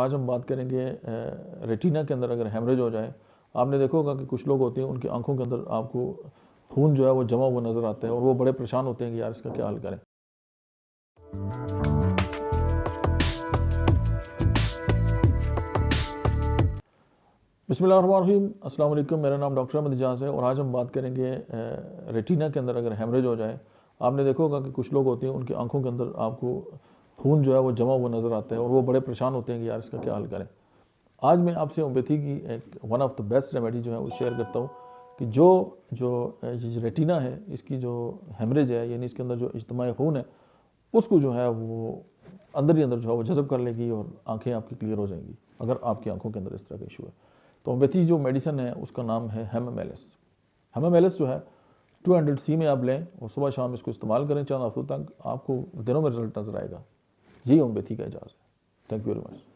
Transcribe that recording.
आज हम बात करेंगे रेटिना के अंदर अगर हेमरेज हो जाए। आपने देखा होगा कि कुछ लोग होते हैं उनकी आंखों के अंदर आपको खून जो है वो जमा हुआ नज़र आता है और वो बड़े परेशान होते हैं कि यार इसका क्या हल करें। बिस्मिल्लाहिर्रहमानिर्रहीम, अस्सलाम वालेकुम। मेरा नाम डॉक्टर अहमद इजाज़ है और आज हम बात करेंगे रेटिना के अंदर अगर हेमरेज हो जाए। आपने देखा होगा कि कुछ लोग होते हैं उनकी आंखों के अंदर आपको खून जो है वो जमा हुआ नज़र आता है और वो बड़े परेशान होते हैं कि यार इसका क्या हल करें। आज मैं आपसे होम्योपैथी की एक one of the best remedy जो है वो शेयर करता हूँ कि जो रेटिना है इसकी जो हेमरेज है यानी इसके अंदर जो इज्तिमाई खून है उसको जो है वो अंदर ही अंदर जो है वो जज़ब कर लेगी और आंखें आपकी क्लियर हो जाएंगी अगर आपकी आंखों के अंदर इस तरह का इशू है। तो होम्योपैथी जो मेडिसिन है उसका नाम है हेमामेलिस। हेमामेलिस जो है 200 C में आप लें और सुबह शाम इसको इस्तेमाल करें चंद हफ्तों तक, आपको दिनों में रिजल्ट नजर आएगा। यही होम्योपैथी का इजाज़ है। Thank you very much.